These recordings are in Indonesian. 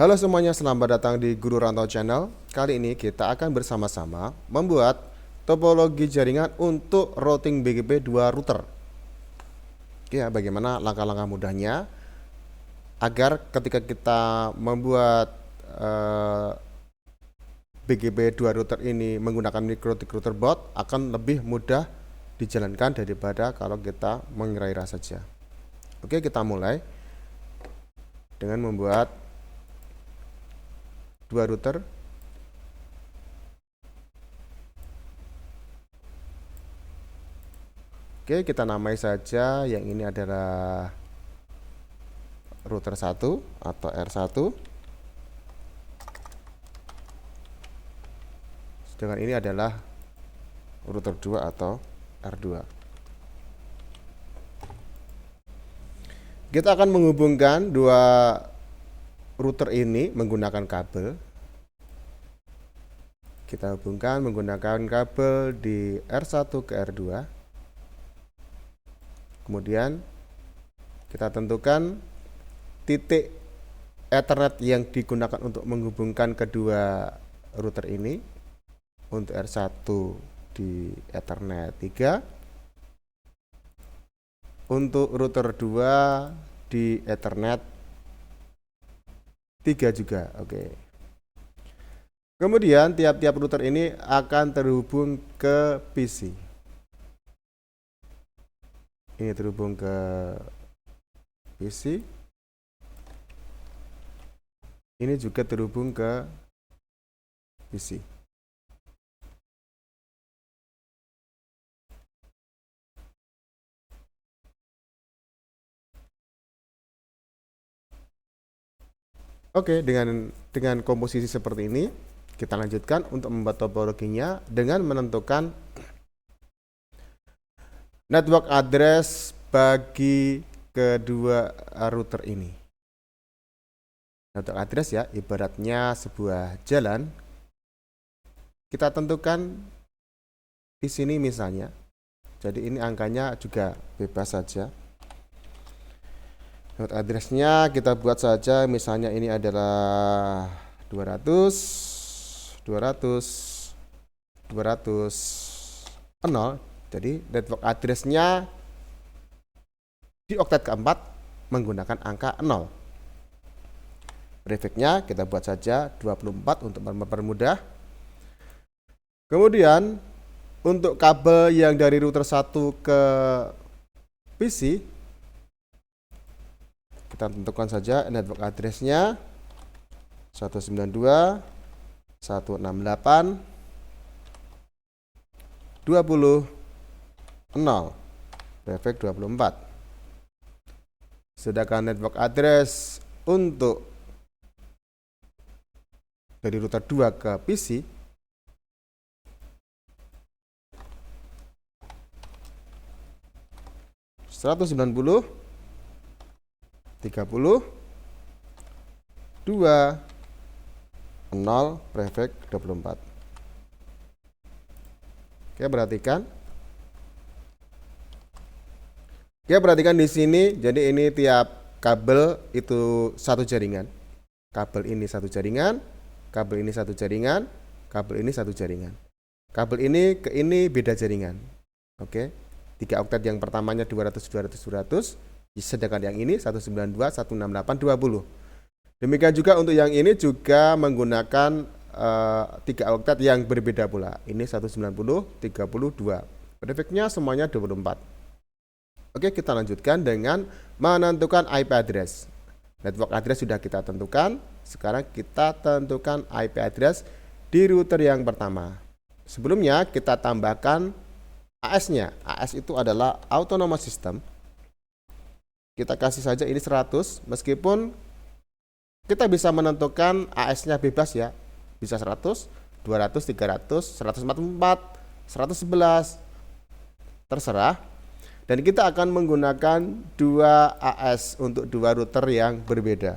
Halo semuanya, selamat datang di Guru Rantau Channel. Kali ini kita akan bersama-sama membuat topologi jaringan untuk routing BGP 2 router. Ya, bagaimana langkah-langkah mudahnya agar ketika kita membuat BGP 2 router ini menggunakan microtik router board akan lebih mudah dijalankan daripada kalau kita mengira-ira saja. Oke, kita mulai dengan membuat 2 router. Oke, kita namai saja yang ini adalah router 1 atau R1. Sedangkan ini adalah router 2 atau R2. Kita akan menghubungkan dua router ini menggunakan kabel. Kita hubungkan menggunakan kabel di R1 ke R2. Kemudian kita tentukan titik Ethernet yang digunakan untuk menghubungkan kedua router ini. Untuk R1 di Ethernet 3. Untuk router 2 di Ethernet 3 juga. Oke. Kemudian tiap-tiap router ini akan terhubung ke PC. Ini terhubung ke PC. Ini juga terhubung ke PC. Oke, dengan komposisi seperti ini, kita lanjutkan untuk membuat topologinya dengan menentukan network address bagi kedua router ini. Network address ya, ibaratnya sebuah jalan. Kita tentukan di sini misalnya. Jadi ini angkanya juga bebas saja. Network address-nya kita buat saja, misalnya ini adalah 200 0. Jadi network address-nya di oktet keempat menggunakan angka 0. Prefix-nya kita buat saja 24 untuk mempermudah. Kemudian untuk kabel yang dari router 1 ke PC, kita tentukan saja network address-nya 192.168.20.0, prefix 24. Sedangkan network address untuk dari router 2 ke PC (190.30.2.0, prefix 24). Oke, perhatikan. Perhatikan di sini. Jadi ini tiap kabel itu satu jaringan. Kabel ini satu jaringan, kabel ini satu jaringan, kabel ini satu jaringan. Kabel ini ke ini beda jaringan. Oke. 3 oktet yang pertamanya 200 200 200, sedangkan yang ini 192 168 20. Demikian juga untuk yang ini juga menggunakan 3 oktet yang berbeda pula. Ini 190 32. Prefixnya semuanya 24. Oke, kita lanjutkan dengan menentukan IP address. Network address sudah kita tentukan. Sekarang kita tentukan IP address di router yang pertama. Sebelumnya kita tambahkan AS-nya. AS itu adalah autonomous system. Kita kasih saja ini 100, meskipun kita bisa menentukan AS-nya bebas ya. Bisa 100, 200, 300, 144, 111, terserah. Dan kita akan menggunakan 2 AS untuk 2 router yang berbeda.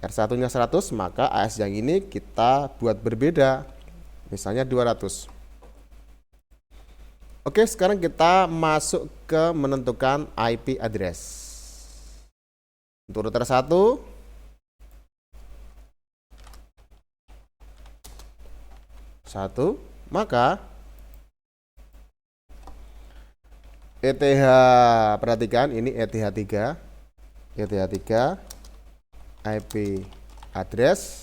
R1-nya 100, maka AS yang ini kita buat berbeda. Misalnya 200. Oke, sekarang kita masuk ke menentukan IP address. Untuk router 1 maka ETH, perhatikan ini ETH3 IP address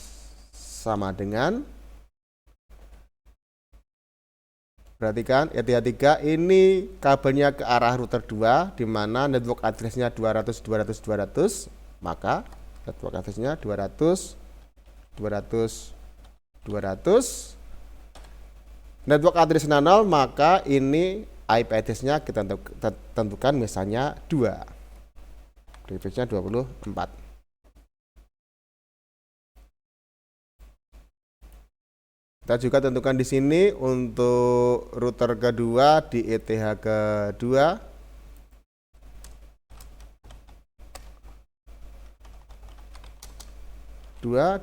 sama dengan, perhatikan ETH3 ini kabelnya ke arah router 2 di mana network address-nya 200 200 200, maka network address-nya 200 200 200. Network address 0, maka ini IP address-nya kita tentukan misalnya 2. Prefix-nya 24. Kita juga tentukan di sini untuk router kedua di ETH kedua.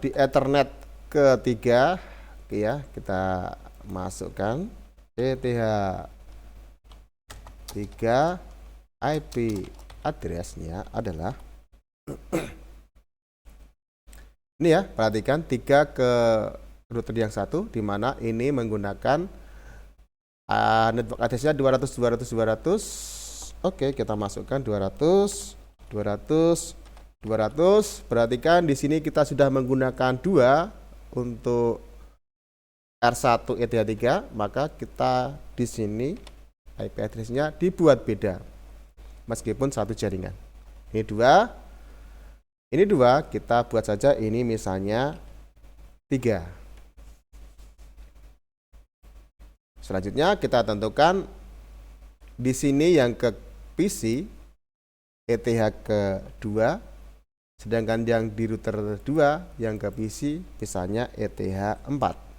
Di Ethernet ketiga, oke ya, kita masukkan ETH 3 IP address-nya adalah ini ya, perhatikan 3 ke router yang satu, di mana ini menggunakan network address-nya 200 200 200. Oke, kita masukkan 200 200 200. Perhatikan di sini kita sudah menggunakan 2 untuk R1 ETH3, maka kita di sini IP address-nya dibuat beda meskipun satu jaringan. Ini 2, kita buat saja ini misalnya 3. Selanjutnya kita tentukan di sini yang ke PC ETH ke-2, sedangkan yang di router 2 yang ke PC misalnya ETH 4.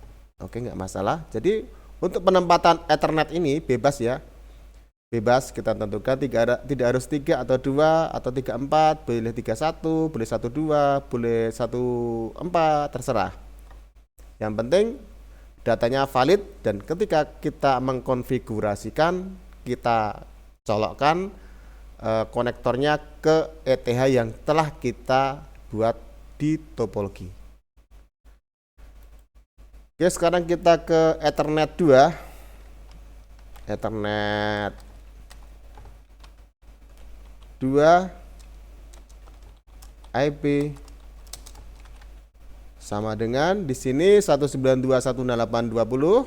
Oke, nggak masalah. Jadi untuk penempatan Ethernet ini bebas ya. Bebas, kita tentukan tidak harus 3 atau 2 atau 3 4, boleh 3 1, boleh 1 2, boleh 1 4, terserah. Yang penting datanya valid, dan ketika kita mengkonfigurasikan, kita colokkan konektornya ke ETH yang telah kita buat di topologi. Oke, sekarang kita ke Ethernet 2. Ethernet 2 IP sama dengan di sini 192.168.20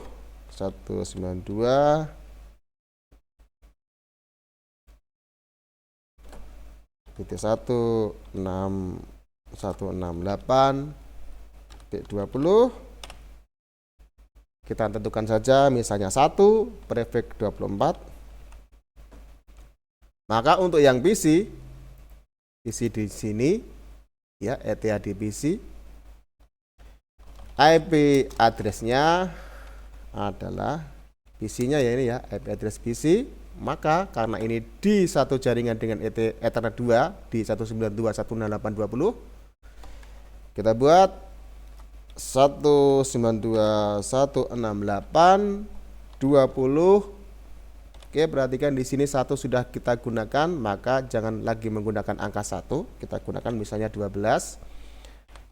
192.168.20. Kita tentukan saja misalnya 1 prefix 24. Maka untuk yang PC di sini ya, ETH di PC, IP address-nya adalah PC-nya ya, ini ya, IP address PC. Maka karena ini di satu jaringan dengan Ethernet 2 di 192.168.20, kita buat 192.168.20. Oke, perhatikan di sini 1 sudah kita gunakan, maka jangan lagi menggunakan angka 1, kita gunakan misalnya 12.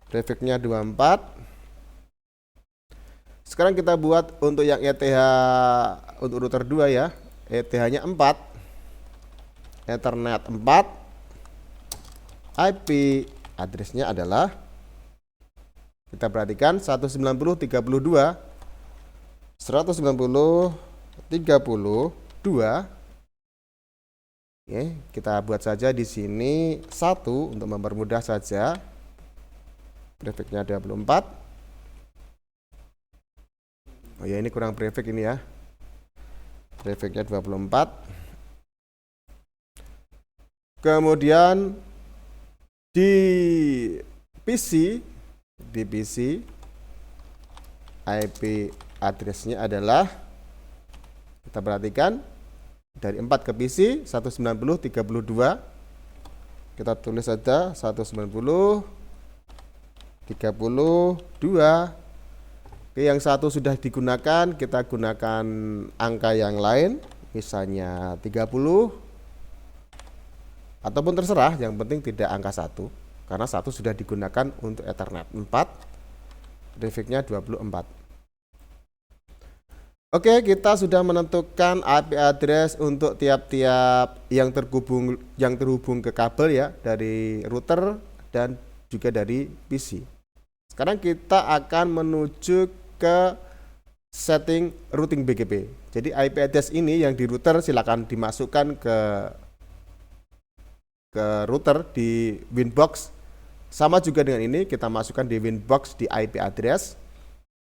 Prefix-nya 24. Sekarang kita buat untuk yang ETH untuk router 2 ya. ETH-nya 4. Ethernet 4. IP address-nya adalah, kita perhatikan 190.32 190.32. Oke, kita buat saja di sini 1 untuk mempermudah saja. Prefix-nya 24. Oh ya, ini kurang prefix ini ya. Prefix-nya 24. Kemudian di PC IP address-nya adalah, kita perhatikan dari 4 ke PC 190.32. Kita tulis saja 190.32. Oke, yang 1 sudah digunakan, kita gunakan angka yang lain, misalnya 30. ataupun terserah, yang penting tidak angka 1 karena 1 sudah digunakan untuk Ethernet. 4 prefixnya 24. Oke, kita sudah menentukan IP address untuk tiap-tiap yang terhubung ke kabel ya, dari router dan juga dari PC. Sekarang kita akan menuju ke setting routing BGP. Jadi IP address ini yang di router silakan dimasukkan ke router di Winbox. Sama juga dengan ini, kita masukkan di Winbox di IP address.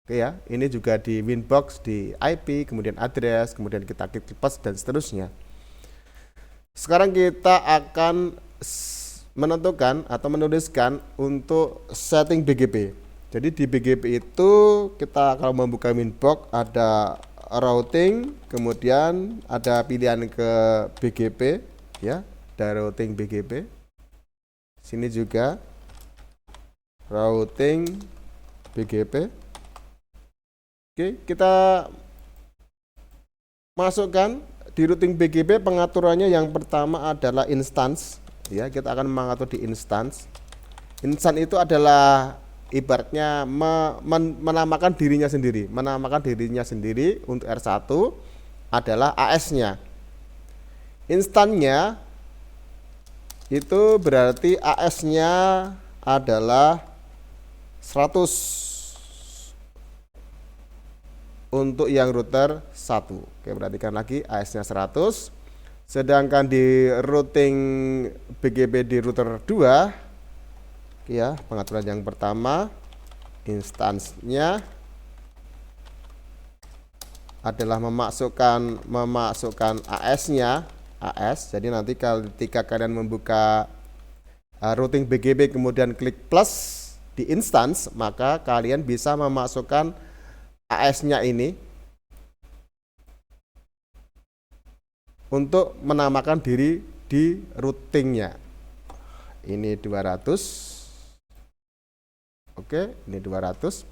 Oke ya, ini juga di Winbox di IP, kemudian address, kemudian kita klik plus dan seterusnya. Sekarang kita akan menentukan atau menuliskan untuk setting BGP. Jadi di BGP itu kita kalau membuka Winbox ada routing, kemudian ada pilihan ke BGP ya, dari routing BGP. Sini juga routing BGP. Oke, kita masukkan di routing BGP. Pengaturannya yang pertama adalah instance ya, kita akan mengatur di instance. Instance itu adalah ibaratnya menamakan dirinya sendiri. Untuk R1 adalah AS-nya. Instannya itu berarti AS-nya adalah 100 untuk yang router 1. Oke, perhatikan lagi AS-nya 100. Sedangkan di routing BGP di router 2 ya, pengaturan yang pertama instansinya adalah memasukkan AS-nya, AS. Jadi nanti ketika kalian membuka routing BGP kemudian klik plus di instance, maka kalian bisa memasukkan AS-nya ini untuk menamakan diri di routingnya. Ini 200. Oke, ini 200.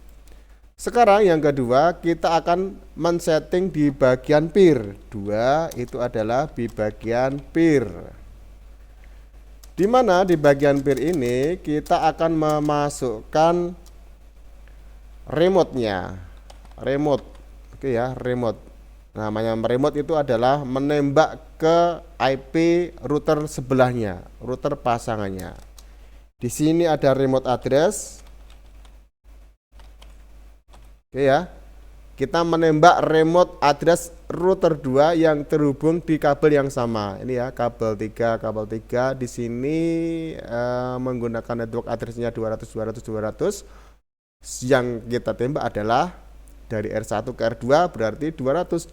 Sekarang yang kedua, kita akan men-setting di bagian peer. 2 itu adalah di bagian peer. Di mana di bagian peer ini kita akan memasukkan remote-nya. Remote. Oke ya, remote. Namanya remote itu adalah menembak ke IP router sebelahnya, router pasangannya. Di sini ada remote address. Oke ya. Kita menembak remote address router 2 yang terhubung di kabel yang sama. Ini ya, kabel 3 di sini menggunakan network address-nya 200. Yang kita tembak adalah dari R1 ke R2 berarti 200.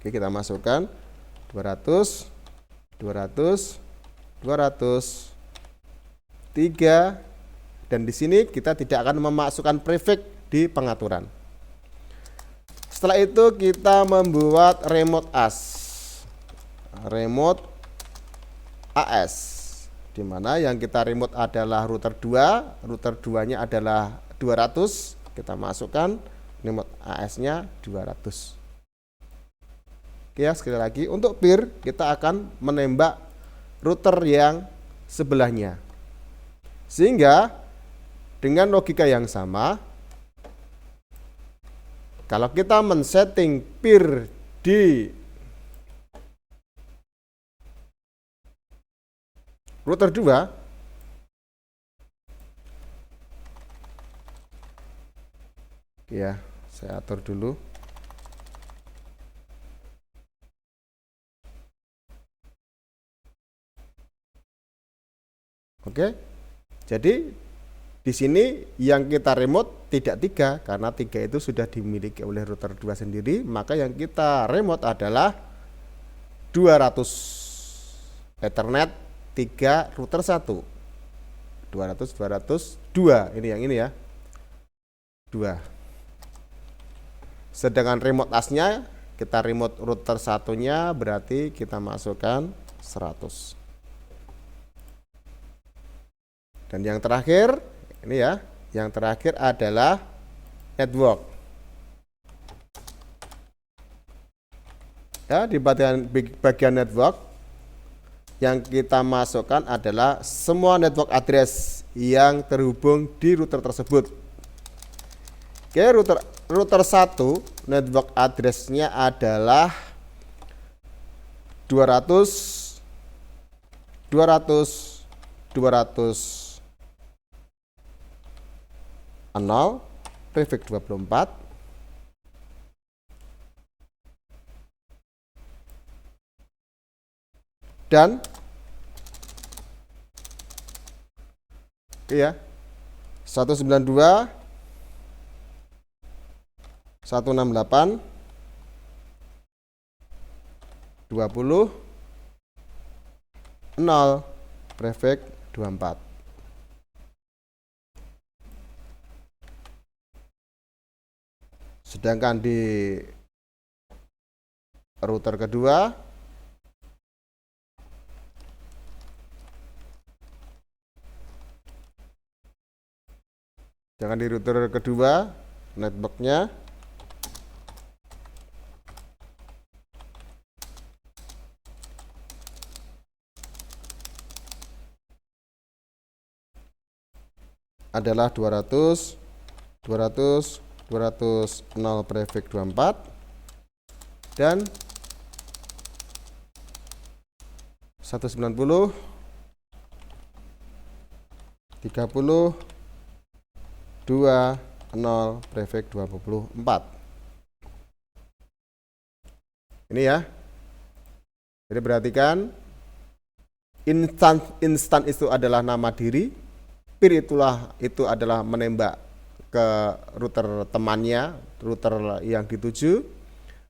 Oke, kita masukkan 200, 3, dan di sini kita tidak akan memasukkan prefix di pengaturan. Setelah itu kita membuat remote AS, di mana yang kita remote adalah router 2, router 2-nya adalah 200, kita masukkan remote AS-nya 200. Oke ya, sekali lagi untuk peer kita akan menembak router yang sebelahnya. Sehingga dengan logika yang sama, kalau kita men-setting peer di router 2, ya, saya atur dulu. Oke. Jadi di sini yang kita remote tidak 3 karena 3 itu sudah dimiliki oleh router 2 sendiri, maka yang kita remote adalah 200 Ethernet 3 router 1. 200 2. Ini yang ini ya. 2. Sedangkan remote AS-nya kita remote router satunya berarti kita masukkan 100. Dan yang terakhir ini ya, yang terakhir adalah network. Ya, di bagian network yang kita masukkan adalah semua network address yang terhubung di router tersebut. Oke, router 1 network address-nya adalah 200 0 prefix 24 dan ya 192 168 20 0 prefix 24. Sedangkan di router kedua networknya adalah 200 0 prefix 24 dan 190 30 0 prefix 24. Ini ya. Jadi perhatikan, instan itu adalah nama diri, peer itu adalah menembak ke router temannya, router yang dituju.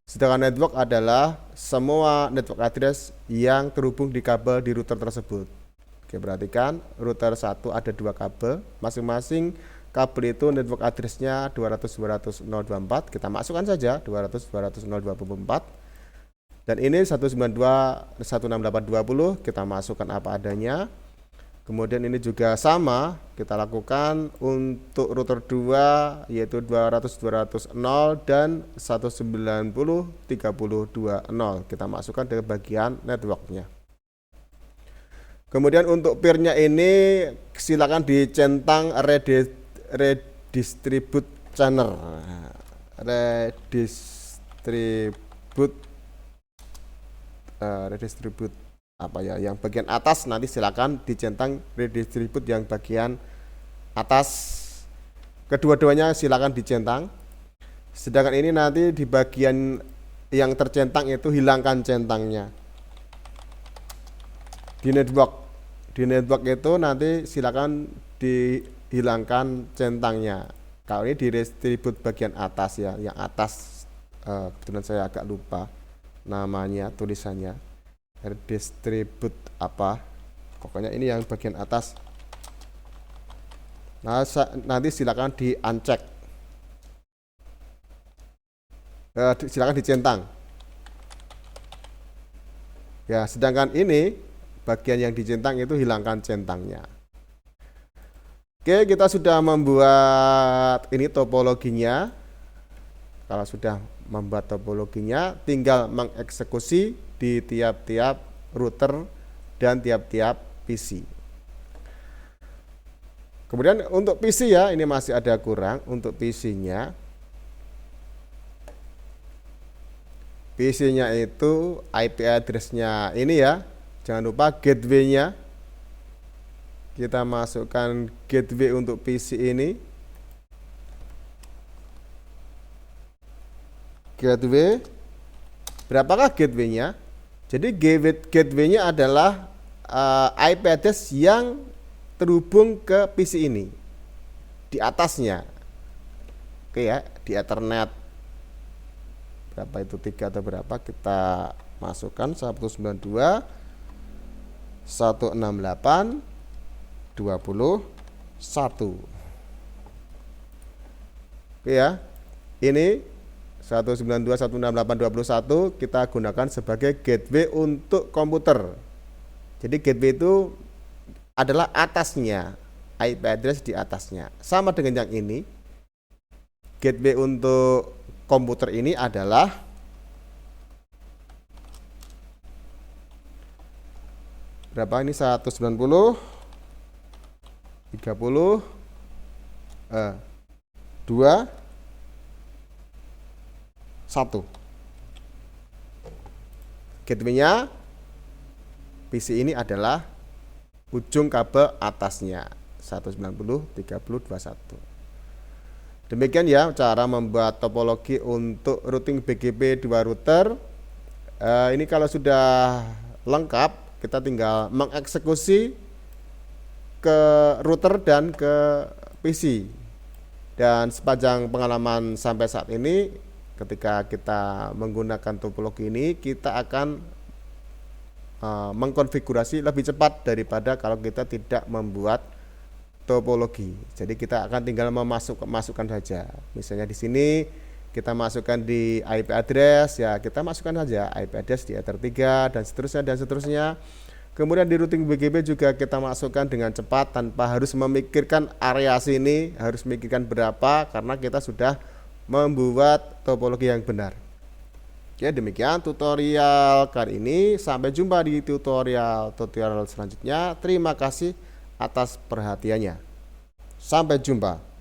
Sedangkan network adalah semua network address yang terhubung di kabel di router tersebut. Oke, perhatikan, router 1 ada 2 kabel, masing-masing kabel itu network address-nya 200.200.024. Kita masukkan saja 200.200.024. Dan ini 192.168.20, kita masukkan apa adanya. Kemudian ini juga sama, kita lakukan untuk router 2 yaitu 200.200.0 dan 190.30.20. Kita masukkan ke bagian networknya. Kemudian untuk peer-nya ini silakan dicentang redistribute channel. Redistribute apa ya, yang bagian atas nanti silakan dicentang redistribute yang bagian atas, kedua-duanya silakan dicentang. Sedangkan ini nanti di bagian yang tercentang itu hilangkan centangnya. Di network itu nanti silakan dihilangkan centangnya. Kalau ini di redistribute bagian atas ya, yang atas kebetulan saya agak lupa namanya, tulisannya redistribute apa, pokoknya ini yang bagian atas. Nah, nanti silakan di uncheck, silakan dicentang ya. Sedangkan ini bagian yang dicentang itu hilangkan centangnya. Oke, kita sudah membuat ini topologinya. Kalau sudah membuat topologinya, tinggal mengeksekusi di tiap-tiap router dan tiap-tiap PC. Kemudian untuk PC ya, ini masih ada kurang untuk PC-nya. PC-nya itu IP address-nya ini ya. Jangan lupa gateway-nya. Kita masukkan gateway untuk PC ini. Gateway, berapakah gateway-nya? Jadi gateway-nya adalah IP address yang terhubung ke PC ini di atasnya. Oke ya, di Ethernet berapa itu, 3 atau berapa, kita masukkan 192 168 21. Oke ya, ini 192.168.21 kita gunakan sebagai gateway untuk komputer. Jadi gateway itu adalah atasnya, IP address di atasnya. Sama dengan yang ini. Gateway untuk komputer ini adalah berapa ini 190 30 2 1. Gateway-nya PC ini adalah ujung kabel atasnya 190 30 21. Demikian ya cara membuat topologi untuk routing BGP 2 router. Ini kalau sudah lengkap, kita tinggal mengeksekusi ke router dan ke PC. Dan sepanjang pengalaman sampai saat ini, ketika kita menggunakan topologi ini, kita akan mengkonfigurasi lebih cepat daripada kalau kita tidak membuat topologi. Jadi kita akan tinggal masukkan saja. Misalnya di sini kita masukkan di IP address, ya kita masukkan saja IP address di Ether 3 dan seterusnya dan seterusnya. Kemudian di routing BGP juga kita masukkan dengan cepat tanpa harus memikirkan area sini, harus memikirkan berapa, karena kita sudah membuat topologi yang benar. Oke, demikian tutorial kali ini. Sampai jumpa di tutorial selanjutnya. Terima kasih atas perhatiannya. Sampai jumpa.